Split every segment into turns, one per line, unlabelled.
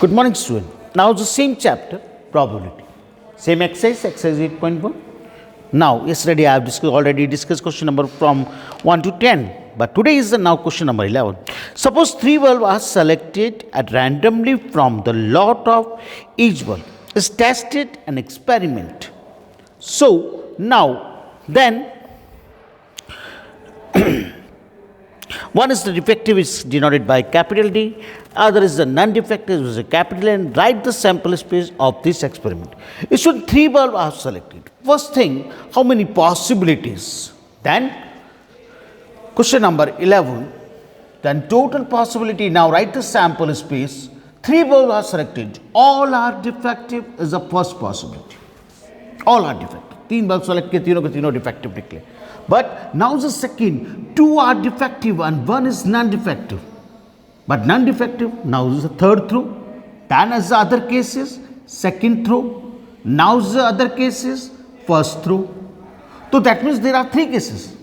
Good morning, student. Now the same chapter, probability. Same exercise 8.1. Now, yesterday I have already discussed question number from 1 to 10. But today is the now question number 11. Suppose 3 bulbs are selected at randomly from the lot of each bulb is tested and experiment. So, now, then, one is the defective is denoted by capital D, other is the non-defective is a capital N. Write the sample space of this experiment. It should 3 bulbs are selected. First thing, how many possibilities? Then, question number 11, then total possibility. Now write the sample space. 3 bulbs are selected. All are defective is the first possibility. All are defective. 3 bulbs select के तीनों defective निकले. But now the second, 2 are defective and 1 is non-defective. But non-defective, now is the third throw. Then as the other cases, second throw. Now the other cases, first throw. So that means there are 3 cases.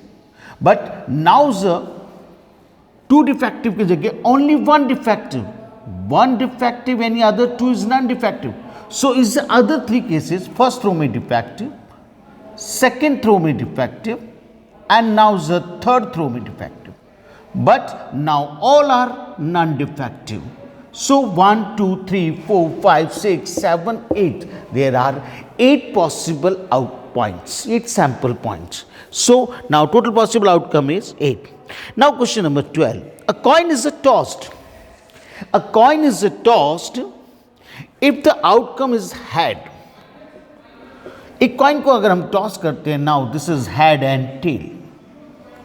But now the 2 defective की जगह only 1 defective. 1 defective, any other 2 is non-defective. So is the other 3 cases, first throw may defective, second throw may defective, and now the third throw may defective. But now all are non-defective. So 1, 2, 3, 4, 5, 6, 7, 8. There are 8 possible out points, 8 sample points. So now total possible outcome is 8. Now question number 12. A coin is tossed. A coin is tossed if the outcome is head. एक coin को अगर हम toss करते हैं, now this is head and tail.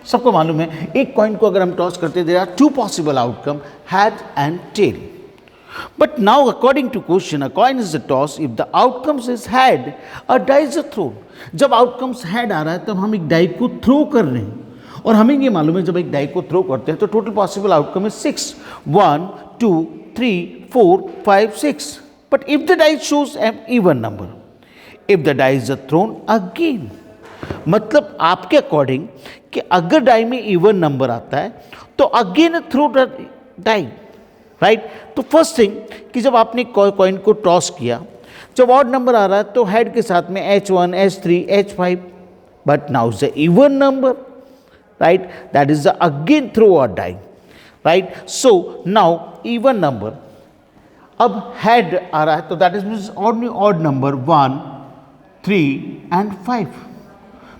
सबको मालूम है एक कॉइन को अगर हम टॉस करते हैं, there are 2 possible outcome, head and tail. But now according to question, a coin is toss if the outcomes is head, a die is thrown. जब आउटकम्स हेड आ रहा है तब हम एक डाई को थ्रो कर रहे हैं, और हमें ये मालूम है जब एक डाई को थ्रो करते हैं तो total possible outcome is 6. 1, 2, 3, 4, 5, 6. But if the die shows an even number, if the die is thrown again, मतलब आपके अकॉर्डिंग कि अगर डाई में इवन नंबर आता है तो again throw the die, right. तो फर्स्ट थिंग कि जब आपने कॉइन को टॉस किया, जब ऑड नंबर आ रहा है तो हेड के साथ में H1, H3, H5, but now is the even number, right, that is the again throw और die, right. So now even number, अब हेड आ रहा है तो that is means odd number 1, 3 and 5.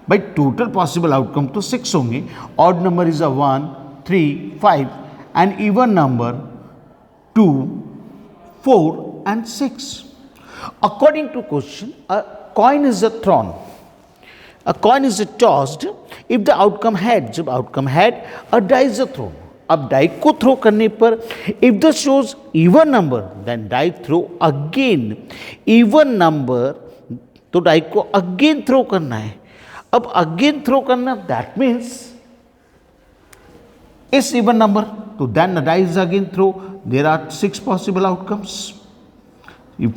भाई टोटल पॉसिबल आउटकम तो 6 होंगे. Odd number is 1, 3, 5 and even number 2, 4 and 6. According to question, a coin is thrown. A coin is tossed if the outcome head. जब outcome head, a die is thrown. अब die को throw करने पर if the shows even number, then die throw again. Even number तो die को again throw करना है. अब अगेन थ्रो करना, दैट मीन्स इस इवन नंबर, तो then the die is again throw. There are 6 possible outcomes.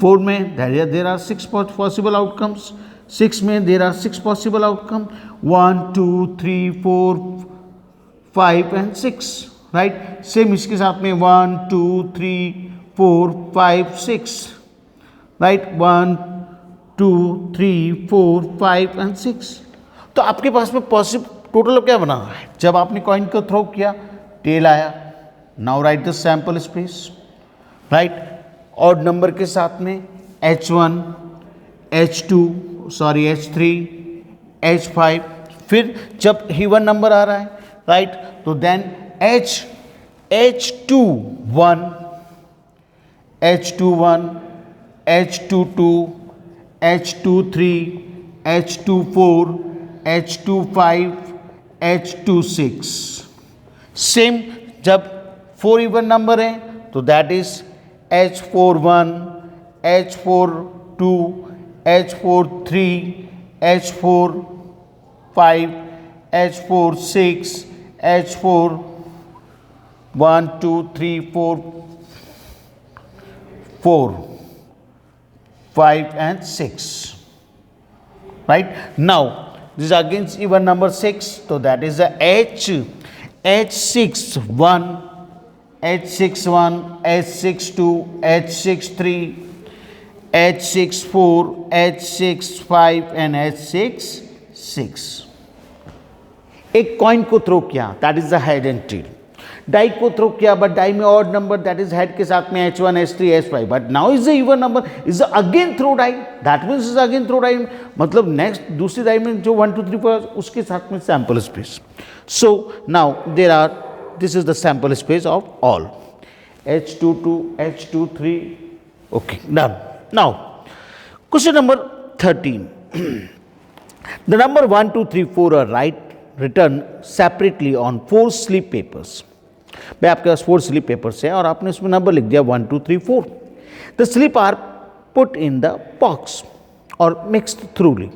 4 में देर आर 6 पॉसिबल आउटकम्स. 6 में there are 6 possible outcome. 1, 2, 3, 4, 5 and 6, right. Same इसके साथ में 1, 2, 3, 4, 5, 6, राइट. 1, 2, 3, 4, 5 and 6. तो आपके पास में पॉसिबल टोटल क्या बना है? जब आपने कॉइन को थ्रो किया, टेल आया. Now right the sample space, right. Odd number के साथ में H1, H2, sorry H3, H5. फिर जब इवन नंबर आ रहा है, राइट, तो then H21, H21, H22, H23, H24, H25, H26. Same जब 4 इवन नंबर है तो that is H41, H42, H43, H45, H46, H4, 1, 2, 3, 4, 4, 5 and 6, right. Now this is against even number 6, so that is the H6, 1, H61, H62, H63, H64, H65 and H66. एक coin को throw किया, that is the head and tail. Die को throw किया, but die में odd number, that is head के साथ में H1, H3, H5. But now is the even number, is again throw die, that means is again throw die. मतलब next दूसरी die में जो 1 2 3 4 उसके साथ में sample space. So now there are, this is the sample space of all H22, H23. Okay, done. Now question number 13. The number 1 2 3 4 are written separately on 4 slip papers. भाई आपके पास 4 slip papers है और आपने उसमें नंबर लिख दिया 1 2 3 4. The slip are put in the box और mixed thoroughly.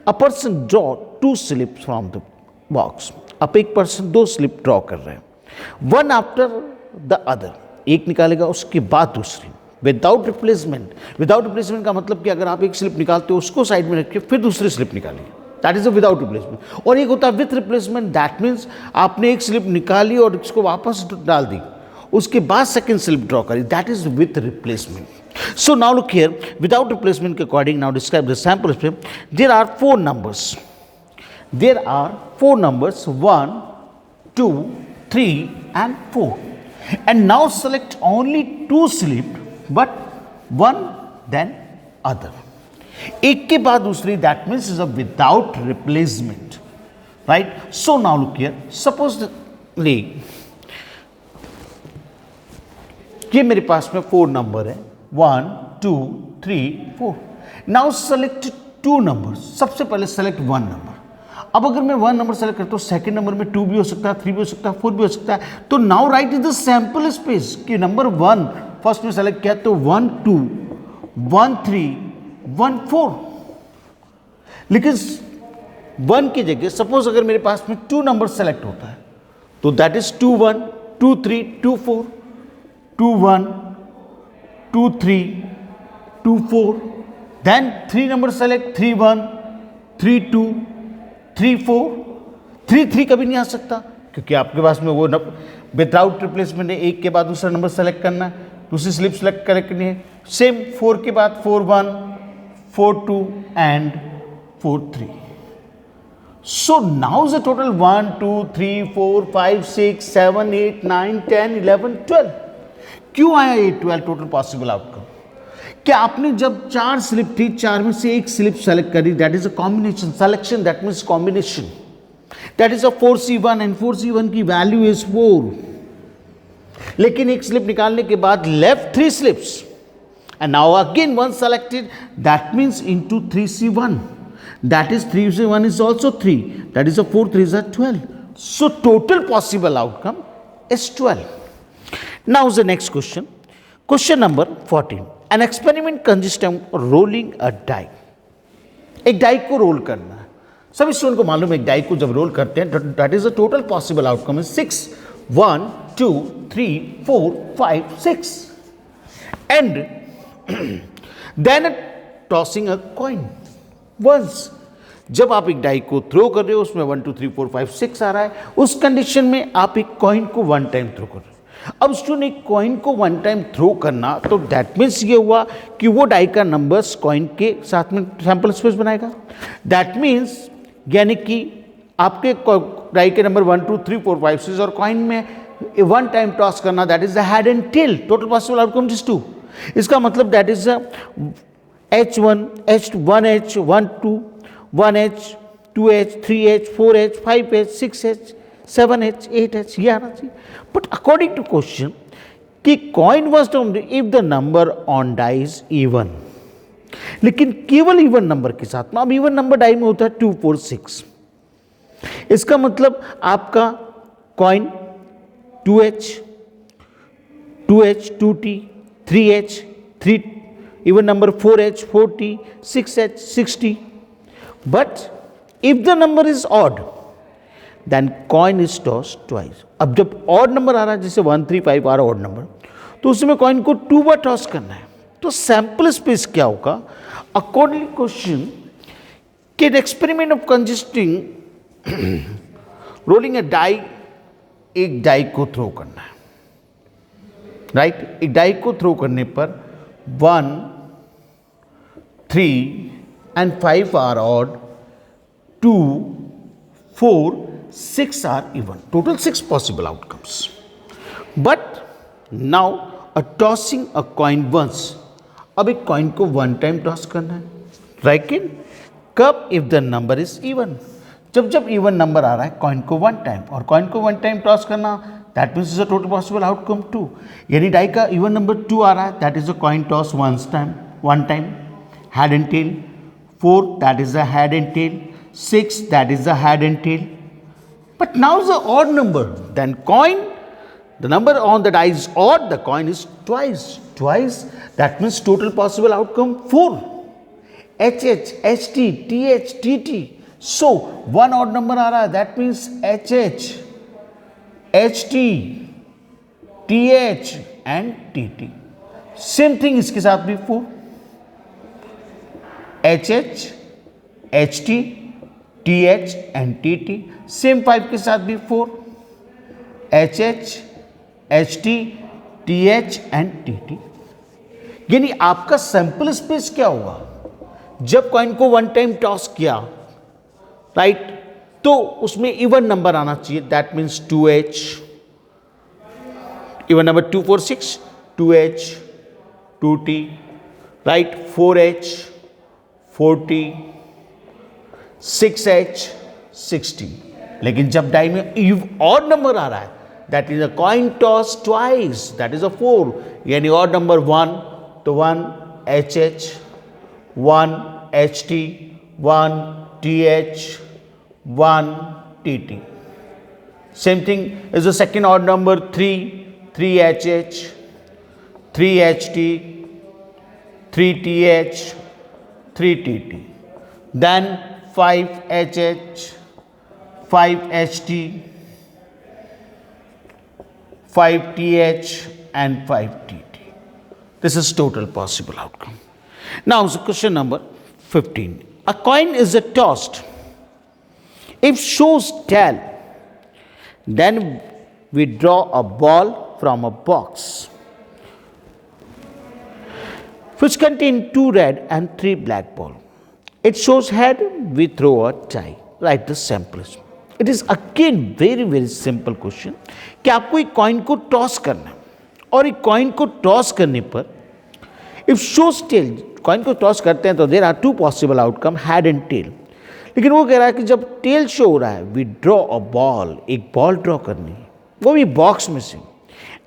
A person draw 2 slips from the box. अब एक पर्सन 2 स्लिप ड्रॉ कर रहे हैं, वन आफ्टर द अदर, एक निकालेगा उसके बाद दूसरी, विदाउट रिप्लेसमेंट. विदाउट रिप्लेसमेंट का मतलब कि अगर आप एक स्लिप निकालते हो उसको साइड में रखिए फिर दूसरी स्लिप निकालिए, that is a without replacement. और एक होता है विथ रिप्लेसमेंट, दैट मीन्स आपने एक स्लिप निकाली और उसको वापस डाल दी, उसके बाद सेकंड स्लिप ड्रॉ करी, that is with replacement. So now look here, without replacement के according now describe the sample slip. There are 4 numbers, there are 4 numbers 1 2 3 and 4. And now select only 2 slip but one then other. एक के बाद दूसरी, that means is a without replacement, right? So now look here, supposedly ये मेरे पास में 4 number है, 1 2 3 4. Now select 2 numbers. सबसे पहले select 1 नंबर. अब अगर मैं 1 नंबर सेलेक्ट करता हूँ, सेकंड नंबर में 2 भी हो सकता है, 3 भी हो सकता है, 4 भी हो सकता है. तो now right is the sample space कि नंबर 1 फर्स्ट में सेलेक्ट किया तो 1 2 1 3 1 4. लेकिन 1 की जगह सपोज अगर मेरे पास में 2 नंबर सेलेक्ट होता है तो that is 2 1 2 3 2 4 2 1 2 3 2 4. Then 3 number select 3 1 3 2 3 4. 3 3 कभी नहीं आ सकता क्योंकि आपके पास में वो विदाउट रिप्लेसमेंट है, एक के बाद दूसरा नंबर सेलेक्ट करना है, दूसरी स्लिप सेलेक्ट करनी है. सेम 4 के बाद 4 1 4 2 and 4 3. So now is the total 1 2 3 4 5 6 7 8 9 10 11 12. क्यों आया ये 12 टोटल पॉसिबल आउटकम? क्या आपने जब 4 स्लिप थी, 4 में से एक स्लिप सेलेक्ट करी, that is a combination selection, that means combination, that is a 4C1 and 4C1 की वैल्यू इज 4. लेकिन एक स्लिप निकालने के बाद left 3 slips and now again 1 selected, that means into 3C1, that is 3C1 is also 3, that is a 4 3 is 12. So total possible outcome is 12. Now is the next question, question number 14. An experiment consists of rolling a die. एक die को role करना है. सभी student को मालूम है एक die को जब रोल करते हैं that is the total possible outcome is 6 1 2 3 4 5 6 and then tossing a coin once. जब आप एक डाई को थ्रो कर रहे हो उसमें 1 2 3 4 5 6 आ रहा है, उस कंडीशन में आप एक कॉइन को 1 टाइम थ्रो कर रहे हो. अब स्टूडेंट एक कॉइन को 1 टाइम थ्रो करना तो दैट मीन्स ये हुआ कि वो डाई का नंबर्स कॉइन के साथ में सैंपल स्पेस बनाएगा. दैट मीन्स यानी कि आपके डाई के नंबर 1 2 3 4 5 6 और कॉइन में 1 टाइम टॉस करना, that is the head and tail. Total possible outcome is 2. इसका मतलब that is H1 H1H 1 2 1H 2H 3H 4H 5H 6H 7H 8H ये आना चाहिए. बट अकॉर्डिंग टू क्वेश्चन कि coin was termed if the number on die is even, लेकिन केवल even number के साथ में. अब इवन नंबर डाई में होता है 2 4 6. इसका मतलब आपका coin 2H 2H 2T 3H 3, even number 4H 4T 6H 6T. But if the number is odd then coin is toss twice. अब जब ऑड नंबर आ रहा है जैसे 1 3 5 आ रहा है ऑड नंबर, तो उसमें कॉइन को 2 बार टॉस करना है. तो सैंपल स्पेस क्या होगा अकॉर्डिंग क्वेश्चन के experiment of consisting rolling a die, एक डाई को थ्रो करना है. राइट। एक डाई को थ्रो करने पर 1, 3 and 5 are odd, 2, 4, 6 are even. Total 6 possible outcomes. But now a tossing a coin once. अब एक कॉइन को वन टाइम टॉस करना है, राइट। कब? If the number is even, जब इवन नंबर आ रहा है कॉइन को वन टाइम, और कॉइन को वन टाइम टॉस करना, that means is a total possible outcome 2। यानी डाई का इवन नंबर 2 आ रहा है, that is a coin toss one time, head and tail, 4 that is a head and tail, 6 that is a head and tail. But now is an odd number, then coin, the number on the die is odd, the coin is twice, that means total possible outcome 4, HH, HT, TH, TT. So one odd number आ रहा है, that means HH, HT, TH and TT. Same thing इसके साथ भी 4, HH, HT, TH and TT. Same 5 के साथ भी 4, HH, HT, TH and TT. यानी आपका सैंपल स्पेस क्या हुआ? जब कॉइन को वन टाइम टॉस किया, राइट, तो उसमें इवन नंबर आना चाहिए, that means 2H, even number 2, 4, 6, 2H, 2T, right, 4H, 40, 6H, 60. लेकिन जब डाई में ऑड नंबर आ रहा है, that is a coin toss twice, that is a 4, यानी ऑड नंबर 1, तो 1 HH, 1 HT, 1 TH, 1 TT. Same thing is the second odd number 3 HH, 3 HT, 3 TH, 3 TT, then 5 HH, 5 HT, 5 TH and 5 TT. This is total possible outcome. Now question number 15. A coin is tossed. If shows tail, then we draw a ball from a box which contain 2 red and 3 black ball. It shows head, we throw a die. Write the sample. It is again very simple question कि आपको एक coin को toss करना है, और एक coin को toss करने पर इफ शोज टेल, कॉइन को टॉस करते हैं तो there are 2 possible outcome, head and tail. लेकिन वो कह रहा है कि जब टेल शो हो रहा है, वी ड्रॉ अ बॉल, एक बॉल ड्रॉ करनी है, वो भी बॉक्स में से,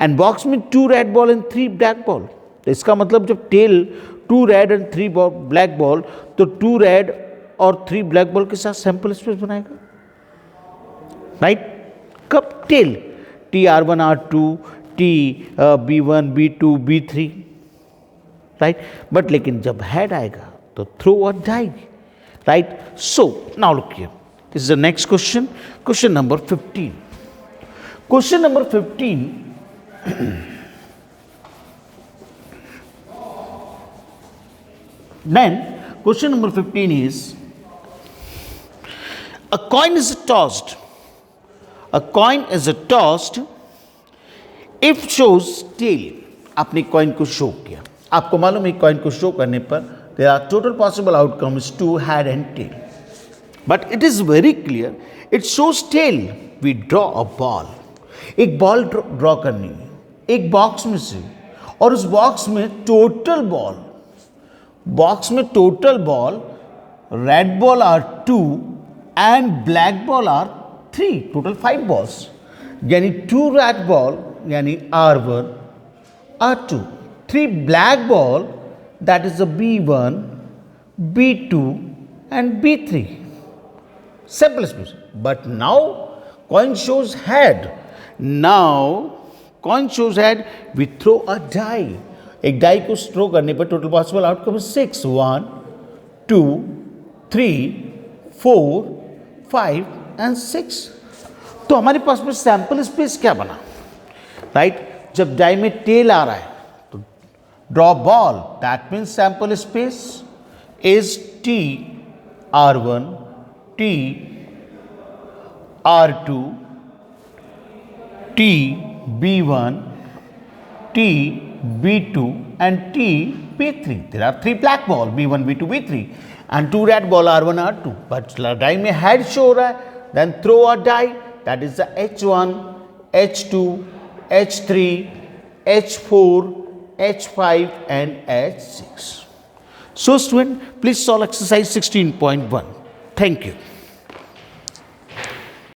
एंड बॉक्स में 2 red ball and 3 black ball. तो इसका मतलब जब tail 2 red and 3 black ball, तो 2 रेड और 3 ब्लैक बॉल के साथ सैंपल स्पेस बनाएगा, राइट। कब? Tail, TR1, R2, T B1, B2, B3, right. But लेकिन जब हेड आएगा तो थ्रो और die, right. So now look here, this is the next question, question number 15. Question number 15. Then question number 15 is, a coin is tossed. A coin is tossed if shows tail. आपने coin को show किया, आपको मालूम है coin को show करने पर there are total possible outcomes 2 head and tail. But it is very clear, it shows tail. We draw a ball. एक बॉल ड्रॉ करनी है एक बॉक्स में से, और उस बॉक्स में total ball, red ball are 2 and black ball are 3, total 5 balls, यानी 2 रेड बॉल यानी R1, R2, 3 black ball, that is a B1, B2 and B3. Simple space. But now coin shows head. We throw a die. एक die को throw करने पर total possible outcome 6, 1, 2, 3, 4, 5 and 6. तो हमारे पास में sample space क्या बना, राइट। जब डाई में टेल आ रहा है तो draw ball, that means sample space is T R1, T R2, T B1, T, B2 and T, B3. There are 3 black ball, B1, B2, B3 and 2 red ball R1, R2. But die में head show रहा है, then throw a die, that is the H1, H2, H3, H4, H5 and H6. So student, please solve exercise 16.1. Thank you.